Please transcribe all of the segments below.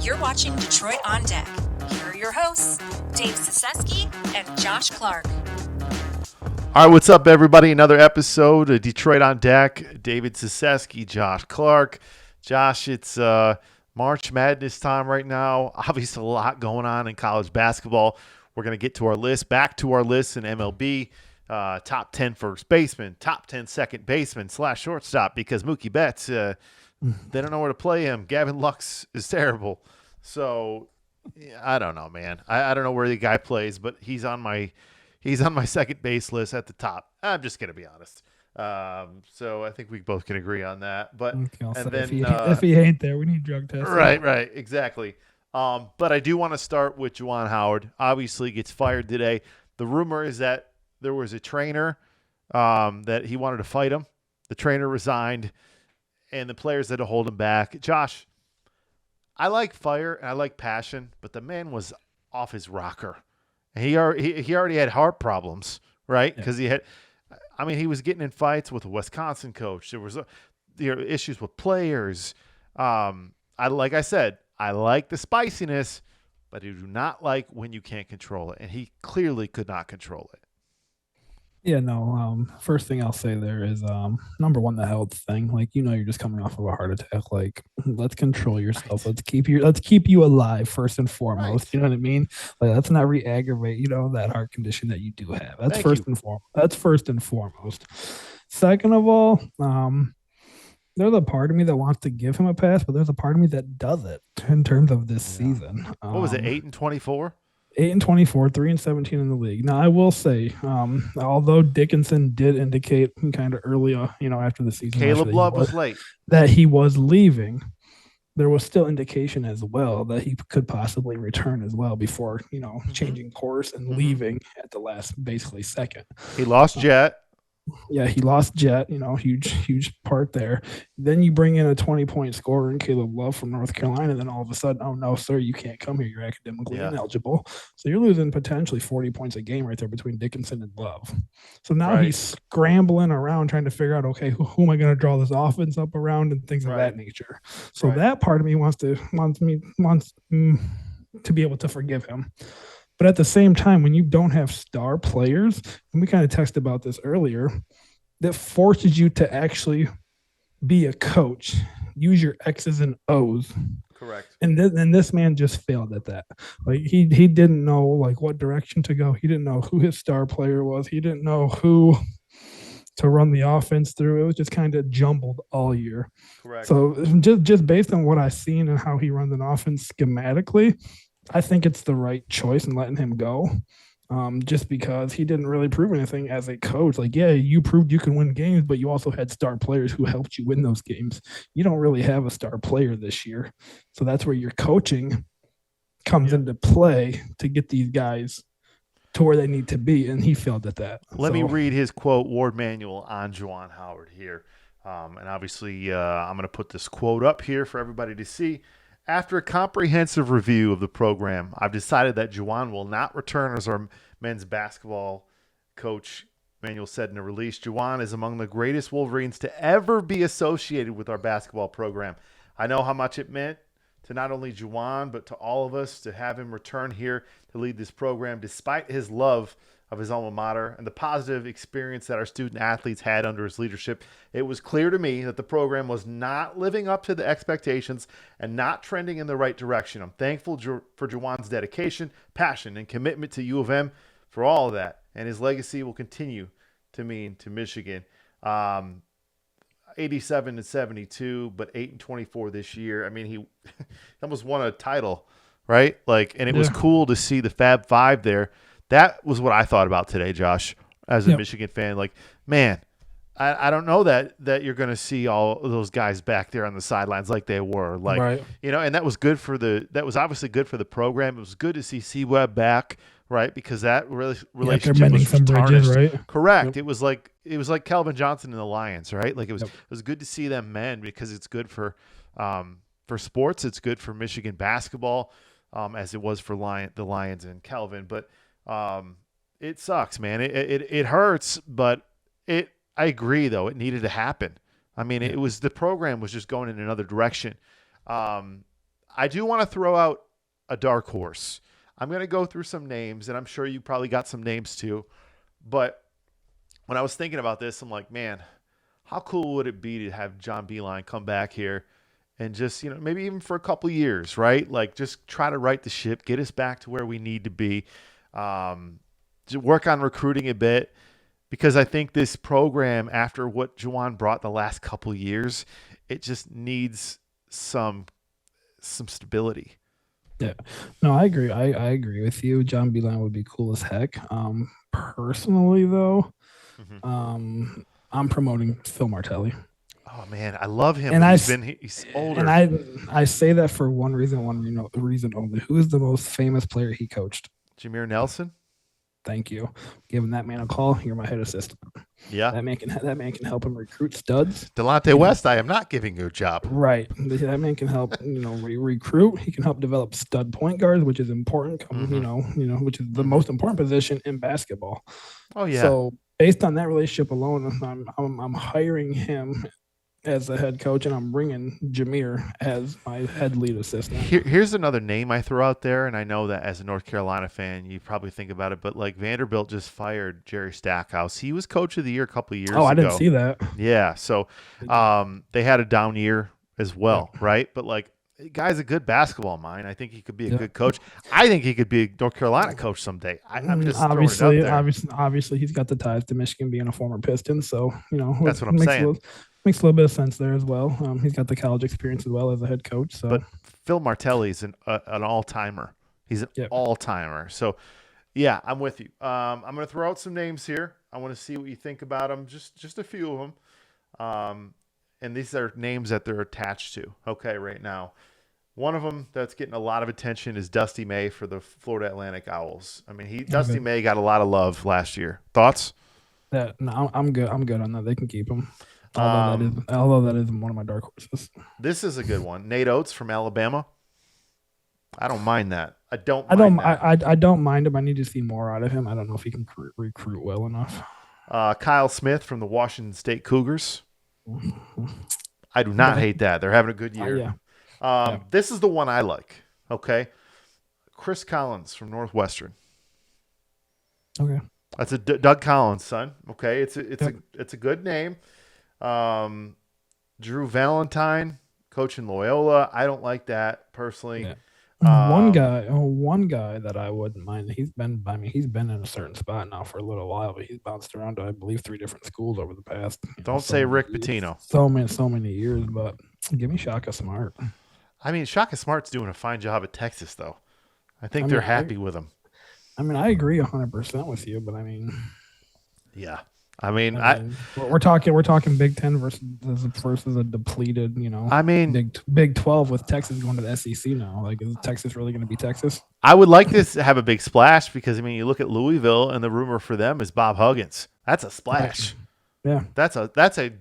You're watching Detroit on Deck. Here are your hosts, Dave Cesefske and Josh Clark. All right, what's up, everybody? Another episode of Detroit on Deck. David Cesefske, Josh Clark. Josh, it's March Madness time right now. Obviously, a lot going on in college basketball. We're going to get to our list, back to our list in MLB. Top 10 first baseman, top 10 second baseman / shortstop, because Mookie Betts, they don't know where to play him. Gavin Lux is terrible. So, I don't know, man. I don't know where the guy plays, but he's on my second base list at the top. I'm just going to be honest. So I think we both can agree on that. But okay, and then if he ain't there, we need drug testing. Right, exactly. But I do want to start with Juwan Howard. Obviously, gets fired today. The rumor is that there was a trainer that he wanted to fight him. The trainer resigned, and the players had to hold him back. Josh, I like fire and I like passion, but the man was off his rocker. He already had heart problems, right? Because he was getting in fights with a Wisconsin coach. There was issues with players. Like I said, I like the spiciness, but I do not like when you can't control it, and he clearly could not control it. Yeah, no. First thing I'll say there is number one, the health thing. Like, you're just coming off of a heart attack. Like, let's control yourself. Right. Let's keep you alive first and foremost. Right. You know what I mean? Like, let's not re-aggravate, that heart condition that you do have. That's first and foremost. Second of all, there's a part of me that wants to give him a pass, but there's a part of me that does it in terms of this season. What was it, 8-24? 8-24, 3-17 in the league. Now, I will say, although Dickinson did indicate kind of early, after the season, Caleb Love was late, that he was leaving. There was still indication as well that he could possibly return as well before, changing course and leaving at the last, basically second. He lost Jet. Yeah, he lost Jet, huge part there. Then you bring in a 20-point scorer in Caleb Love from North Carolina, and then all of a sudden, oh, no, sir, you can't come here. You're academically ineligible. So you're losing potentially 40 points a game right there between Dickinson and Love. So now he's scrambling around trying to figure out, okay, who am I going to draw this offense up around and things of that nature. So that part of me wants to be able to forgive him. But at the same time, when you don't have star players, and we kind of texted about this earlier, that forces you to actually be a coach, use your X's and O's. Correct. And this man just failed at that. Like he didn't know what direction to go. He didn't know who his star player was. He didn't know who to run the offense through. It was just kind of jumbled all year. Correct. So just based on what I've seen and how he runs an offense schematically, I think it's the right choice in letting him go, just because he didn't really prove anything as a coach. Like, yeah, you proved you can win games, but you also had star players who helped you win those games. You don't really have a star player this year. So that's where your coaching comes into play to get these guys to where they need to be, and he failed at that. Let me read his quote, Ward Manual, on Juwan Howard here. And obviously I'm going to put this quote up here for everybody to see. After a comprehensive review of the program, I've decided that Juwan will not return as our men's basketball coach. Manuel said in a release, Juwan is among the greatest Wolverines to ever be associated with our basketball program. I know how much it meant to not only Juwan, but to all of us to have him return here to lead this program, despite his love of his alma mater and the positive experience that our student athletes had under his leadership. It was clear to me that the program was not living up to the expectations and not trending in the right direction. I'm thankful for Juwan's dedication, passion, and commitment to U of M for all of that, and his legacy will continue to mean to Michigan. 87-72, but 8-24 this year. I mean, he almost won a title, right? And it was cool to see the Fab Five there. That was what I thought about today, Josh, as a Michigan fan. Man, I don't know that you're going to see all of those guys back there on the sidelines like they were. And that was good that was obviously good for the program. It was good to see C-Web back, right? Because that relationship was tarnished. Bridges, right? Correct. Yep. It was like Calvin Johnson and the Lions, right? It was good to see them mend, because it's good for sports. It's good for Michigan basketball, as it was for the Lions and Calvin. But it sucks, man. It hurts, but I agree, though. It needed to happen. I mean, the program was just going in another direction. I do want to throw out a dark horse. I'm going to go through some names, and I'm sure you probably got some names too. But when I was thinking about this, I'm like, man, how cool would it be to have John Beeline come back here and just, maybe even for a couple years, right? Like just try to right the ship, get us back to where we need to be, to work on recruiting a bit, because I think this program, after what Juwan brought the last couple years, it just needs some stability. Yeah, no, I agree. I agree with you. John Beeline would be cool as heck. Personally, though, I'm promoting Phil Martelli. Oh man, I love him. And he's older. And I say that for one reason, reason only. Who is the most famous player he coached? Jameer Nelson. Thank you. Giving that man a call. You're my head assistant. Yeah, that man can help him recruit studs. Delonte West, I am not giving you a job. Right. That man can help. Recruit. He can help develop stud point guards, which is important. Which is the most important position in basketball. Oh yeah. So based on that relationship alone, I'm hiring him as a head coach, and I'm bringing Jameer as my head lead assistant. Here's another name I throw out there, and I know that as a North Carolina fan, you probably think about it, but like Vanderbilt just fired Jerry Stackhouse. He was coach of the year a couple of years ago. Oh, I didn't see that. Yeah, so they had a down year as well, right? But like, guy's a good basketball mind. I think he could be a good coach. I think he could be a North Carolina coach someday. I'm just obviously he's got the ties to Michigan, being a former Piston, so that's what I'm saying. Makes a little bit of sense there as well. He's got the college experience as well as a head coach. So, but Phil Martelli's an all-timer. He's an all-timer. So, yeah, I'm with you. I'm going to throw out some names here. I want to see what you think about them. Just a few of them. And these are names that they're attached to. Okay, right now, one of them that's getting a lot of attention is Dusty May for the Florida Atlantic Owls. I mean, Dusty May got a lot of love last year. Thoughts? No, I'm good. I'm good on that. They can keep him. Although that isn't one of my dark horses. This is a good one. Nate Oates from Alabama. I don't mind that. I don't mind him. I need to see more out of him. I don't know if he can recruit well enough. Kyle Smith from the Washington State Cougars. I do not hate that. They're having a good year. This is the one I like. Okay. Chris Collins from Northwestern. Okay. That's a Doug Collins' son. Okay. It's a good name. Drew Valentine, coaching Loyola. I don't like that personally. Yeah. One guy that I wouldn't mind. He's been in a certain spot now for a little while, but he's bounced around to, I believe, 3 different schools over the past. Don't say Rick Pitino. So many years, but give me Shaka Smart. I mean, Shaka Smart's doing a fine job at Texas, though. I think they're happy with him. I mean, I agree 100% with you, but I mean, yeah. We're talking Big Ten versus a depleted, Big 12 with Texas going to the SEC now. Like, is Texas really going to be Texas? I would like this to have a big splash because, I mean, you look at Louisville and the rumor for them is Bob Huggins. That's a splash. Yeah. That's a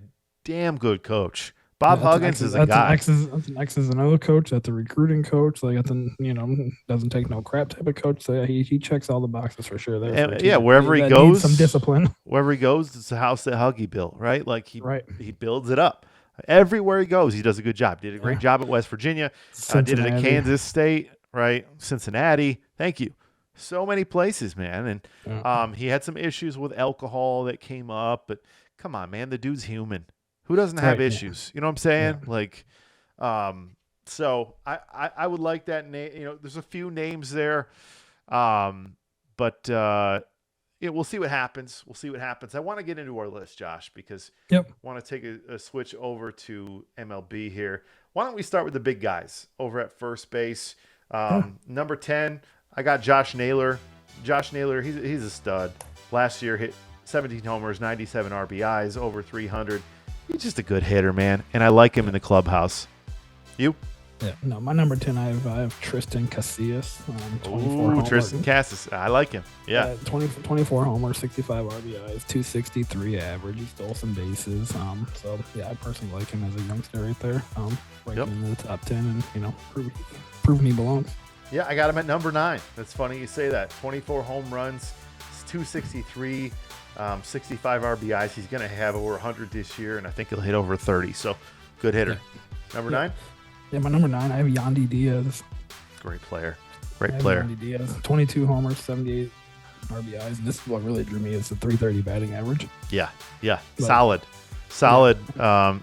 damn good coach. Bob Huggins is a guy. That's an X's and O coach. That's a recruiting coach. Like, that's doesn't take no crap type of coach. So yeah, he checks all the boxes for sure. There. And, wherever he goes, some discipline. Wherever he goes, it's a house that Huggy built, right? Like he builds it up. Everywhere he goes, he does a good job. Did a great job at West Virginia. Did it at Kansas State, right? Cincinnati. Thank you. So many places, man. And he had some issues with alcohol that came up, but come on, man, the dude's human. Who doesn't have issues? You know what I'm saying? Yeah. Like, so I would like that name. There's a few names there, but we'll see what happens. I want to get into our list, Josh, because I want to take a switch over to MLB here. Why don't we start with the big guys over at first base? Number 10, I got Josh Naylor. Josh Naylor, he's a stud. Last year hit 17 homers, 97 RBIs, over 300. He's just a good hitter, man, and I like him in the clubhouse. You? Yeah. No, my number 10, I have Tristan Casillas. 24 Tristan Cassis. I like him. Yeah. 24 homers, 65 RBIs, 263 average. He stole some bases. So yeah, I personally like him as a youngster right there. In the top 10, and proving he belongs. Yeah, I got him at number 9. That's funny you say that. 24 home runs, 263. 65 RBIs. He's going to have over 100 this year, and I think he'll hit over 30. So, good hitter. Number 9? Yeah, my number 9, I have Yandy Diaz. Great player. Great player. Yandy Diaz, 22 homers, 78 RBIs. And this is what really drew me is the 330 batting average. Yeah. Like, Solid.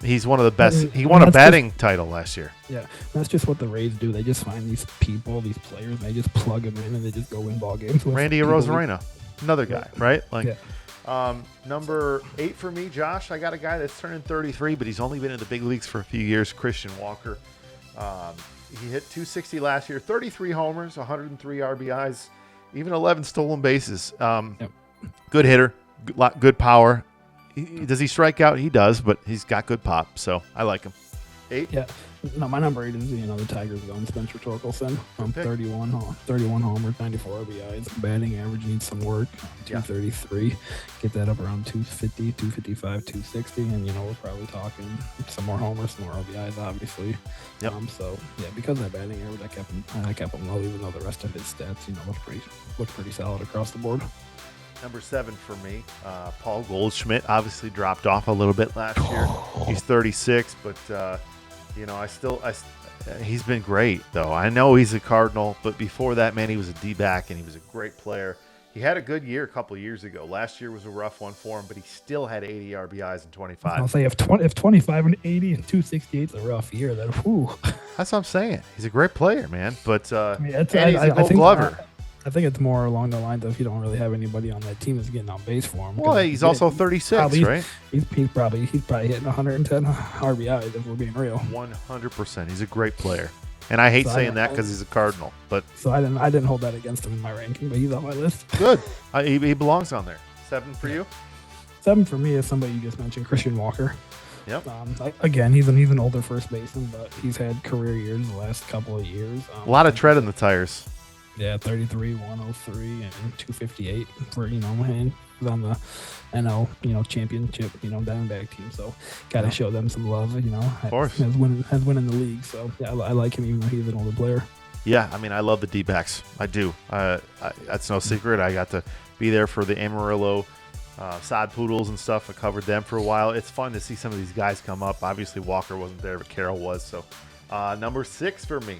He's one of the best. He won a batting title last year. Yeah, that's just what the Rays do. They just find these people, these players, and they just plug them in, and they just go win ball games. Randy Arozarena, another guy, right? Like, yeah. Number 8 for me, Josh. I got a guy that's turning 33, but he's only been in the big leagues for a few years. Christian Walker. He hit 260 last year, 33 homers, 103 RBIs, even 11 stolen bases. Good hitter, good power. Does he strike out? He does, but he's got good pop, so I like him. 8? Yeah. No, my number 8 is the Tigers' own Spencer Torkelson. 31 homers, 94 RBIs. Batting average needs some work. 233. Get that up around 250, 255, 260, and we're probably talking some more homers, some more RBIs, obviously. Yep. So yeah, because of that batting average, I kept him low, even though the rest of his stats, look pretty solid across the board. Number 7 for me, Paul Goldschmidt. Obviously dropped off a little bit last year. He's 36, but he's been great though. I know he's a Cardinal, but before that, man, he was a D-back and he was a great player. He had a good year a couple of years ago. Last year was a rough one for him, but he still had 80 RBIs and 25. I'll say if 25 and 80 and 268 is a rough year, then whew. That's what I'm saying. He's a great player, man. But and he's a Gold Glover. I think it's more along the lines of you don't really have anybody on that team that's getting on base for him. Well, he's also 36, right? He's probably hitting 110 RBIs if we're being real. 100%. He's a great player, and I hate saying that because he's a Cardinal. But so I didn't hold that against him in my ranking, but he's on my list. Good. He belongs on there. 7 for you. 7 for me is somebody you just mentioned, Christian Walker. Yep. Again, he's an older first baseman, but he's had career years the last couple of years. A lot of tread in the tires. Yeah, 33, 103, and 258 for, and he's on the NL, championship, Diamondback team. So got to show them some love, Of course. Has winning the league. So yeah, I like him even though he's an older player. Yeah, I mean, I love the D-backs. I do. That's no secret. I got to be there for the Amarillo Sod Poodles and stuff. I covered them for a while. It's fun to see some of these guys come up. Obviously, Walker wasn't there, but Carroll was. So number 6 for me.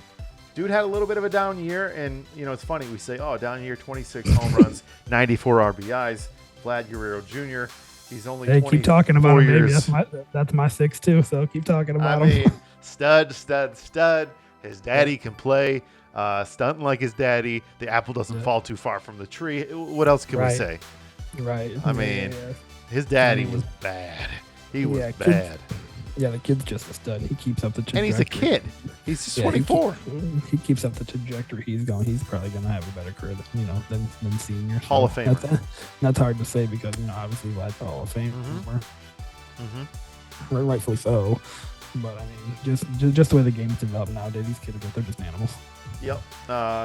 Dude had a little bit of a down year, and, it's funny. We say, down year, 26 home runs, 94 RBIs. Vlad Guerrero Jr., he's only 24 keep talking about him, baby. years. That's my 6 too, so keep talking about him. I mean, stud. His daddy can play, stunting like his daddy. The apple doesn't fall too far from the tree. What else can we say? Right. I mean, his daddy was bad. He was bad. Yeah, the kid's just a stud. He keeps up the trajectory. And he's a kid. He's 24. He keeps up the trajectory he's going. He's probably going to have a better career than senior. Hall of Famer. That's hard to say because, obviously Vlad's the Hall of Fame. Rightfully so. But, I mean, just the way the game's developed nowadays, these kids, they're just animals. Yep.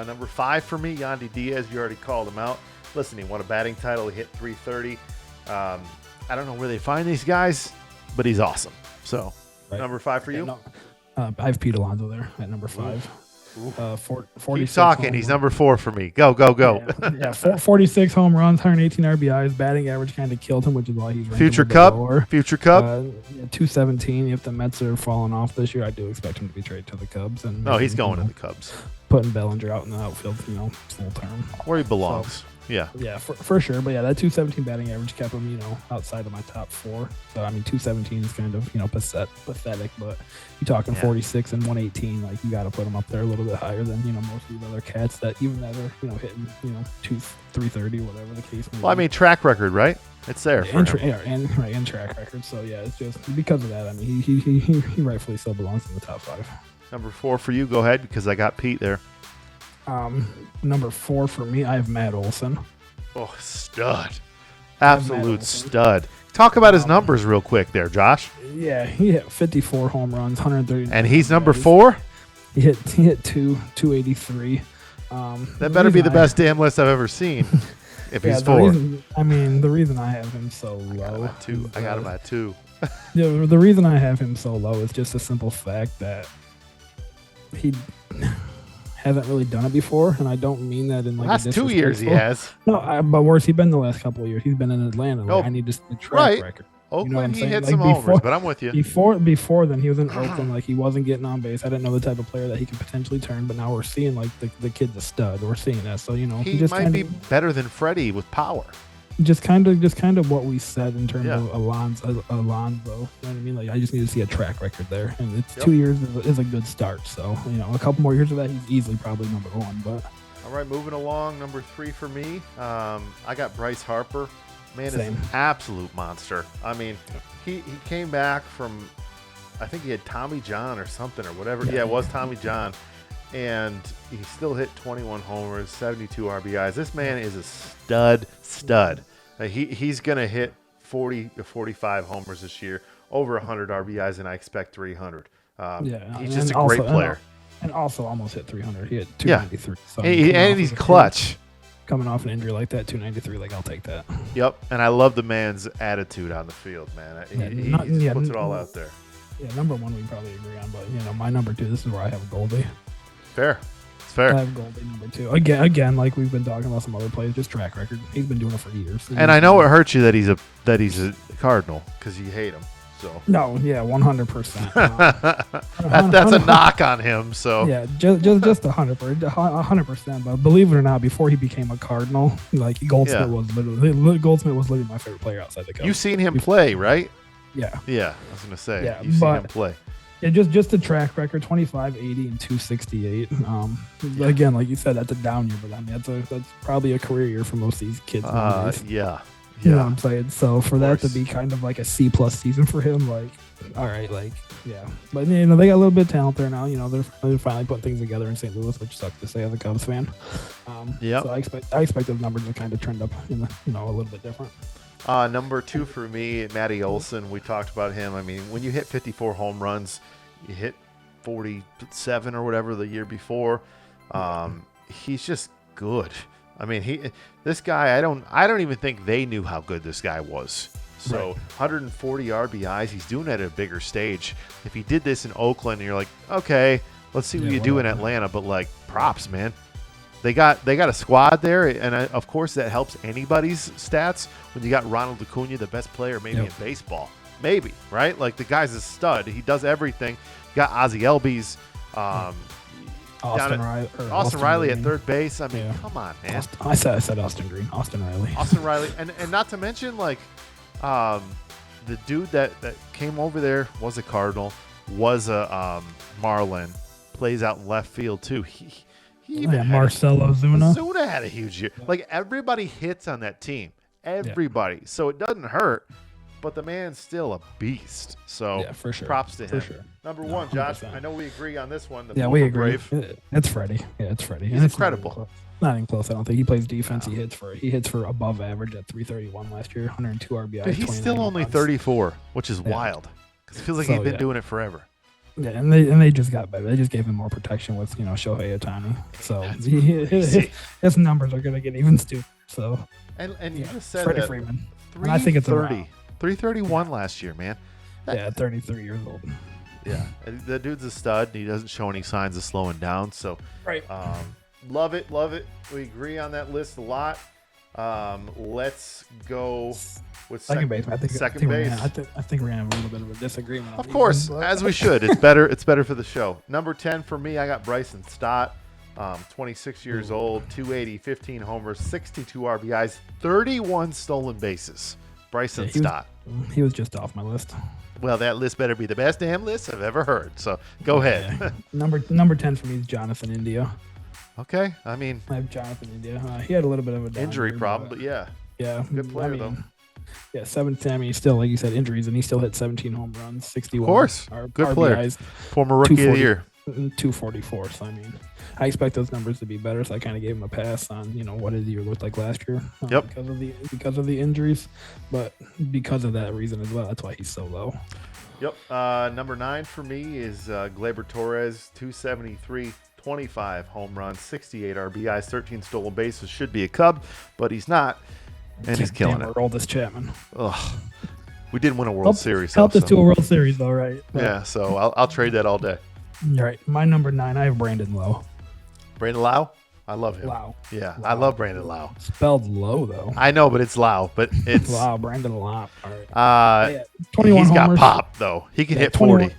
Number 5 for me, Yandy Diaz. You already called him out. Listen, he won a batting title. He hit 330. I don't know where they find these guys, but he's awesome. So, number 5 for you? I have Pete Alonso there at number 5. 46 Keep talking. He's number 4 for me. Go. Yeah, 46 home runs, 118 RBIs. Batting average kind of killed him, which is why he's ranked Future Cub. 217. If the Mets are falling off this year, I do expect him to be traded to the Cubs. And he's going to the Cubs. Putting Bellinger out in the outfield, full term. Where he belongs. So, yeah, for sure. But that 217 batting average kept him, outside of my top 4. So I mean, 217 is kind of, pathetic. But you're talking 46 and 118, like you got to put him up there a little bit higher than most of these other cats that are hitting 330, whatever the case may be. Well, I mean, track record, right? It's there. And track record. So yeah, it's just because of that. I mean, he rightfully so belongs in the top 5. Number 4 for you. Go ahead, because I got Pete there. Number 4 for me, I have Matt Olson. Oh, stud. Absolute stud. Talk about his numbers real quick there, Josh. Yeah, he hit 54 home runs, 130. And he's number 4? He hit 283. That better be the best damn list I've ever seen. If he's 4. The reason I have him so low. I got him at 2. The reason I have him so low is just a simple fact that he hasn't really done it before, and I don't mean that in last 2 years he has. No, but where's he been the last couple of years? He's been in Atlanta. I need to see the track record. You know what I'm Oakland, he saying? hit Like, some homers, but I'm with you. Before then, he was in Oakland. Like, he wasn't getting on base. I didn't know the type of player that he could potentially turn. But now we're seeing like the kid's a stud. We're seeing that. So He just might be better than Freddie with power. just kind of what we said in terms Yeah. of Alonso. You know what I mean? Like, I just need to see a track record there, and it's Yep. 2 years is a good start. So a couple more years of that, he's easily probably number one. But All right, moving along, number 3 for me. I got Bryce Harper. Man, is Same. an absolute monster. I mean, he came back from, I think he had Tommy John or something or whatever. Yeah, it was Tommy John. And he still hit 21 homers, 72 RBIs. This man is a stud. He's going to hit 40 to 45 homers this year, over 100 RBIs, and I expect 300. He's just a great player. And also almost hit 300. He hit 293. So And he's clutch. Coming off an injury like that, 293, like, I'll take that. Yep, and I love the man's attitude on the field, man. He puts it all out there. Yeah, number one we probably agree on, but my number 2, this is where I have Goldie. Fair. It's fair. I have Goldie number 2. Again, like we've been talking about some other players, just track record. He's been doing it for years. And I know it hurts you that he's a Cardinal because you hate him. So no, yeah, 100%. that's a knock on him. So yeah, just 100%. But believe it or not, before he became a Cardinal, like Goldsmith was literally my favorite player outside the Cubs. You've seen him play, right? Yeah. Yeah, I was gonna say. Yeah, you've seen him play. Yeah, just the track record, 25, 80, and 268. Again, like you said, that's a down year, but I mean that's probably a career year for most of these kids nowadays. Yeah. You know what I'm saying? So for that to be kind of like a C+ season for him, like, all right, like, yeah. But they got a little bit of talent there now. They're finally putting things together in St. Louis, which sucks to say as a Cubs fan. So I expect those numbers to kind of trend up in a little bit different. Number 2 for me, Matty Olson. We talked about him. I mean, when you hit 54 home runs, you hit 47 or whatever the year before. He's just good. I mean, this guy, I don't even think they knew how good this guy was. So 140 RBIs, he's doing it at a bigger stage. If he did this in Oakland, and you're like, okay, let's see what you do in Atlanta. But like, props, man. They got a squad there, and of course that helps anybody's stats when you got Ronald Acuna, the best player maybe in baseball. Maybe, right? Like, the guy's a stud. He does everything. You got Ozzie Albies, Austin Riley at third base. I mean, come on, man. I said Austin Green. Austin Riley. And not to mention, like, the dude that came over there was a Cardinal, was a Marlin, plays out in left field too. He even Marcell Ozuna. Ozuna had a huge year. Like, everybody hits on that team. Everybody. So it doesn't hurt. But the man's still a beast. So for sure. Props to him. For sure. Number 1, Josh. 100%. I know we agree on this one. We agree. It's Freddie. Yeah, it's Freddie. He's incredible. Not even close. I don't think he plays defense. He hits for above average at 331 last year, 102 RBI. Dude, he's still only 34, which is wild. Because it feels like he's been doing it forever. Yeah, and they just got better. They just gave him more protection with Shohei Ohtani. So his numbers are going to get even stupider. So and you just said Freddie that Freeman. And I think it's 331 last year, man. 33 years old. Yeah, the dude's a stud. He doesn't show any signs of slowing down. So love it. We agree on that list a lot. Let's go with second base. I think we're gonna have a little bit of a disagreement. Of course, as we should. It's better for the show. Number 10 for me, I got Bryson Stott. 26 years old, 280, 15 homers, 62 RBIs, 31 stolen bases. Bryson Stott. He was just off my list. Well, that list better be the best damn list I've ever heard. So go ahead. Number 10 for me is Jonathan India. Okay, I mean, I have Jonathan India. He had a little bit of a injury problem, but yeah, good player though. Yeah, 17. I mean, still, like you said, injuries, and he still hit 17 home runs, 61. Of course, good RBIs, player. Former rookie of the year. 244. So I mean, I expect those numbers to be better. So I kind of gave him a pass on what his year looked like last year. Because of the injuries, but because of that reason as well, that's why he's so low. Yep. Number 9 for me is Gleyber Torres, 273, 25 home runs, 68 RBIs, 13 stolen bases. Should be a Cub, but he's not, and he's killing it. Aroldis Chapman. Ugh. We did win a World Series. Helped us to a World Series, though, right? But, yeah, so I'll trade that all day. All right. My number 9, I have Brandon Lowe. Brandon Lowe? I love him. Lau. Yeah, Lau. I love Brandon Lau. Spelled low though. I know, but it's Lau. But it's Wow, Brandon Lau. All right. Yeah, 21 he's got homers. pop though. He can hit 21 40.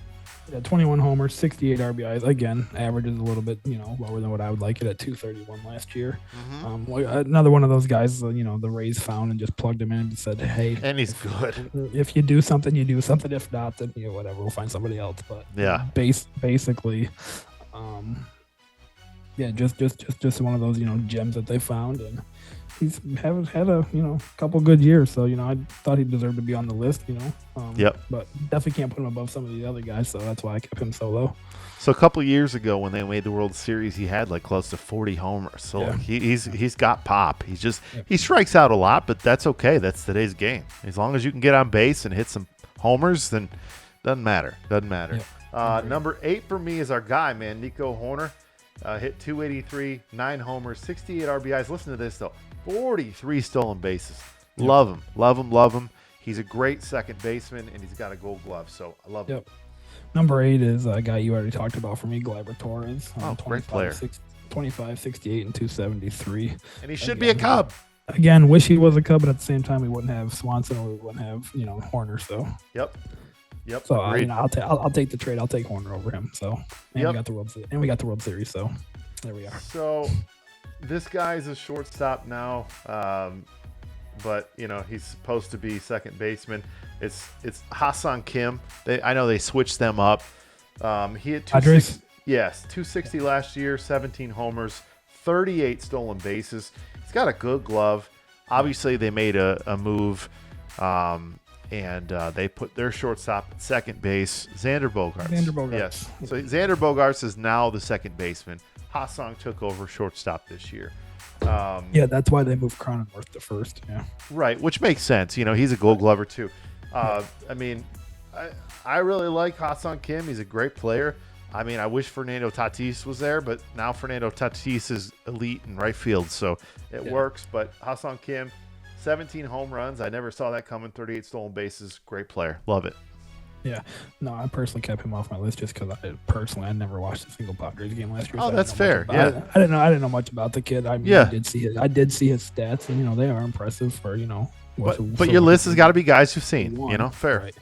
Yeah, 21 homers, 68 RBIs. Again, average is a little bit, lower than what I would like it at 231 last year. Another one of those guys, the Rays found and just plugged him in and said, hey. And he's good. If you do something, you do something. If not, then, whatever, we'll find somebody else. But yeah, basically, just one of those, gems that they found. And he's had a couple good years, so I thought he deserved to be on the list, Yep. But definitely can't put him above some of the other guys, so that's why I kept him so low. So a couple years ago when they made the World Series, he had like close to 40 homers. So Yeah. like he's got pop. He strikes out a lot, but that's okay. That's today's game. As long as you can get on base and hit some homers, then doesn't matter. Number 8 for me is our guy, man, Nico Horner. Hit 283, 9 homers, 68 RBIs. Listen to this though. 43 stolen bases. Yep. Love him. He's a great second baseman, and he's got a Gold Glove, so I love him. Number 8 is a guy you already talked about for me, Gleyber Torres. Great player. 25, 68, and 273. And he should be a Cub. Again, wish he was a Cub, but at the same time, we wouldn't have Swanson or we wouldn't have, Horner. So. Yep. So I'll take the trade. I'll take Horner over him. So we got the World Series. So there we are. So this guy's a shortstop now, but he's supposed to be second baseman. It's Ha-Seong Kim. I know they switched them up. He hit 260 last year, 17 homers, 38 stolen bases. He's got a good glove. Obviously, they made a move. And they put their shortstop at second base, Xander Bogaerts. Yes. So Xander Bogaerts is now the second baseman. Ha-Seong took over shortstop this year. That's why they moved Cronenworth to first. Yeah. Right, which makes sense. He's a Gold Glover too. I really like Ha-Seong Kim. He's a great player. I wish Fernando Tatis was there, but now Fernando Tatis is elite in right field, so it works. But Ha-Seong Kim, 17 home runs. I never saw that coming. 38 stolen bases. Great player. Love it. Yeah. No, I personally kept him off my list just because I never watched a single Padres game last year. Oh, so that's fair. Yeah. I didn't know much about the kid. I did see his stats, and they are impressive for But your list has got to be guys you've seen. Fair. Right.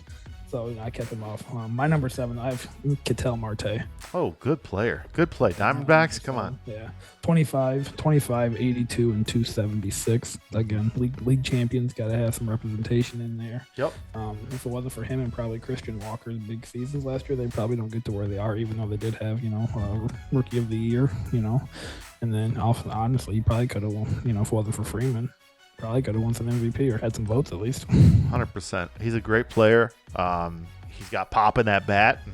So I kept him off. My number 7, I have Ketel Marte. Oh, good player. Good play. Diamondbacks, come on. Yeah. 25, 82, and 276. Again, league champions got to have some representation in there. Yep. If it wasn't for him and probably Christian Walker's big seasons last year, they probably don't get to where they are, even though they did have, rookie of the year, And then honestly, he probably could have won, if it wasn't for Freeman. Probably could have won some MVP or had some votes at least. 100%. He's a great player. He's got pop in that bat, and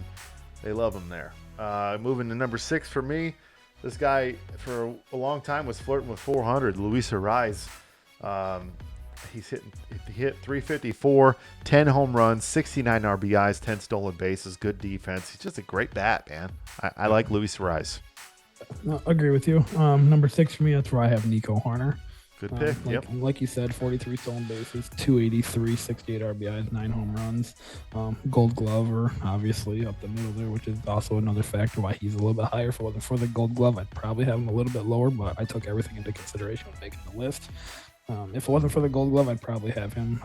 they love him there. Moving to number 6 for me, this guy for a long time was flirting with 400, Luis Ariz. He hit 354, 10 home runs, 69 RBIs, 10 stolen bases, good defense. He's just a great bat, man. I like Luis Ariz. No, I agree with you. Number 6 for me, that's where I have Nico Horner. Good pick. Like you said, 43 stolen bases, 283, 68 RBIs, 9 home runs. Gold Glover, obviously, up the middle there, which is also another factor why he's a little bit higher. For the Gold Glove, I'd probably have him a little bit lower, but I took everything into consideration when making the list. If it wasn't for the Gold Glove, I'd probably have him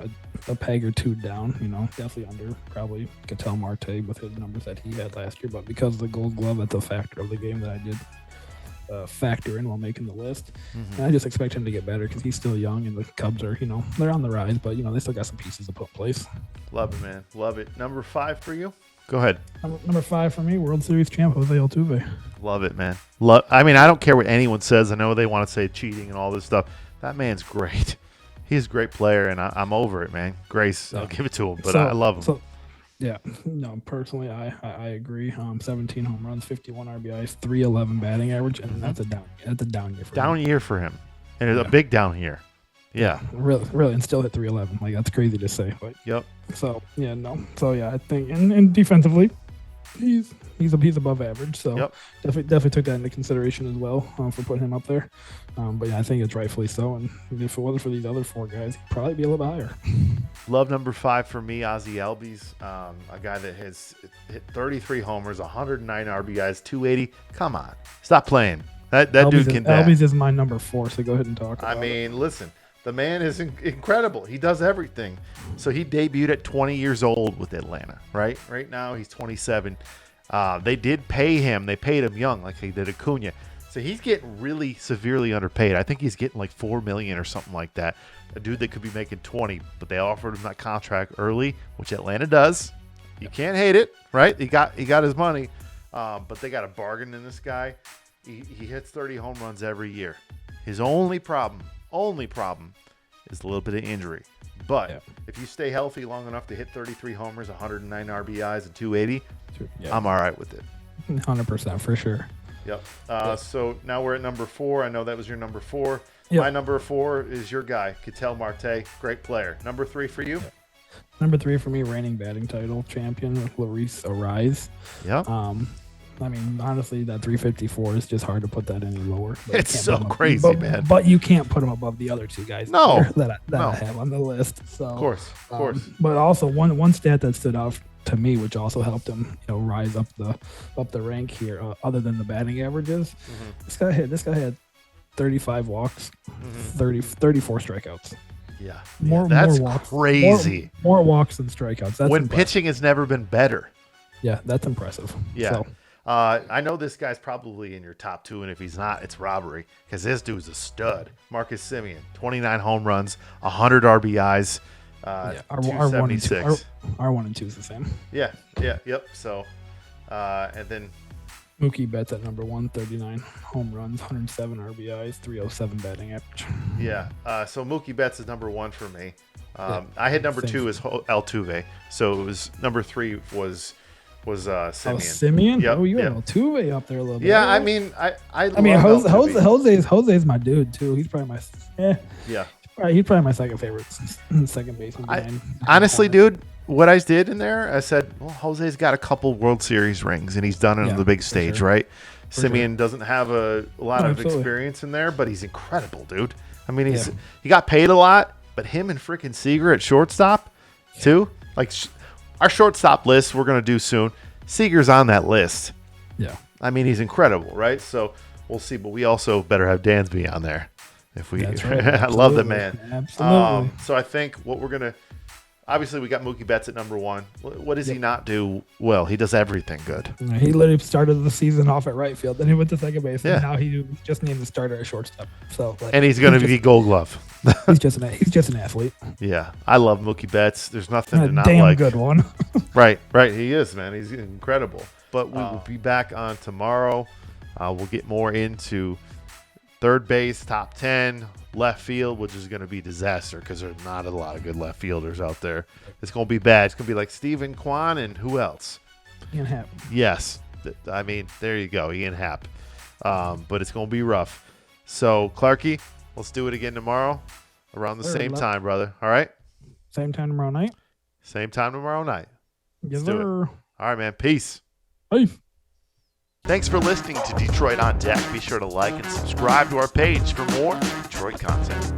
a peg or 2 down, definitely under probably Ketel Marte with his numbers that he had last year. But because of the Gold Glove, that's a factor of the game that I did factor in while making the list. And I just expect him to get better because he's still young and the Cubs are, they're on the rise, but they still got some pieces to put in place. Love it, man. Love it. Number 5 for you? Go ahead. Number 5 for me, World Series champ Jose Altuve. Love it, man. I don't care what anyone says. I know they want to say cheating and all this stuff. That man's great. He's a great player, and I'm over it, man. Grace, I'll give it to him, but I love him. Personally, I agree. 17 home runs, 51 RBIs, 311 batting average, and that's a down year for him. Down year for him, and it's a big down year. Yeah, really, and still hit 311. Like that's crazy to say. But yep. So I think, and defensively, he's above average. So definitely took that into consideration as well for putting him up there. But I think it's rightfully so. And if it wasn't for these other 4 guys, he'd probably be a little bit higher. Love number 5 for me, Ozzie Albies, a guy that has hit 33 homers, 109 RBIs, 280. Come on, stop playing. That dude can bat. Albies is my number 4, so go ahead and talk about listen, the man is incredible. He does everything. So he debuted at 20 years old with Atlanta, right? Right now he's 27. They did pay him. They paid him young, like they did Acuna. So he's getting really severely underpaid. I think he's getting like $4 million or something like that. A dude that could be making 20, but they offered him that contract early, which Atlanta does. You can't hate it, right? He got his money, but they got a bargain in this guy. He hits 30 home runs every year. His only problem is a little bit of injury. But if you stay healthy long enough to hit 33 homers, 109 RBIs, and 280, I'm all right with it. 100% for sure. Yep. So now we're at number 4. I know that was your number 4. Yep. My number 4 is your guy, Ketel Marte. Great player. Number 3 for you? Yep. Number 3 for me, reigning batting title champion, Luis Ariz. Yep. I mean, honestly, that 354 is just hard to put that any lower. It's so crazy, man. But you can't put him above the other 2 guys that I have on the list. So, of course. But also one stat that stood out to me, which also helped him, rise up the rank here, other than the batting averages. Mm-hmm. This guy had 35 walks, 34 strikeouts. Yeah. That's more walks, crazy. More walks than strikeouts. That's when impressive. Pitching has never been better. Yeah, that's impressive. Yeah. So, I know this guy's probably in your top 2, and if he's not, it's robbery, because this dude's a stud. Marcus Semien, 29 home runs, 100 RBIs, our 276. Our 1 and 2 is the same. Yep. So, and then Mookie Betts at number 1, 39 home runs, 107 RBIs, 307 batting average. Yeah. So Mookie Betts is number 1 for me. I had number 2 as Altuve, so it was number 3 was Semien. Oh, Semien? Yep, You had Altuve up there a little bit. Yeah, I mean, I mean, love Jose's my dude too. He's probably my yeah. He's probably my second favorite second baseman. Honestly, dude, what I did in there, I said, well, Jose's got a couple World Series rings, and he's done it on the big stage, right? Semien doesn't have a lot of experience in there, but he's incredible, dude. I mean, he got paid a lot, but him and freaking Seager at shortstop, too. Like, our shortstop list we're going to do soon. Seager's on that list. Yeah. I mean, he's incredible, right? So we'll see, but we also better have Dansby on there. If we, That's right. I love the man. Absolutely. So I think what we're going to, obviously we got Mookie Betts at number 1. What does he not do well? He does everything good. He literally started the season off at right field, then he went to second base, Yeah. and now he just named the starter at shortstop. So, and he's going to be Gold Glove. he's just an athlete. Yeah, I love Mookie Betts. There's nothing to not damn like. Good one. Right. He is, man. He's incredible. But we will be back on tomorrow. We'll get more into third base, top 10, left field, which is going to be disaster because there's not a lot of good left fielders out there. It's going to be bad. It's going to be like Steven Kwan and who else? Ian Happ. Yes. I mean, there you go, Ian Happ. But it's going to be rough. So, Clarky, let's do it again tomorrow around the same time, brother. All right? Same time tomorrow night? Same time tomorrow night. Yes, Let's do it. All right, man. Peace. Peace. Thanks for listening to Detroit on Deck. Be sure to like and subscribe to our page for more Detroit content.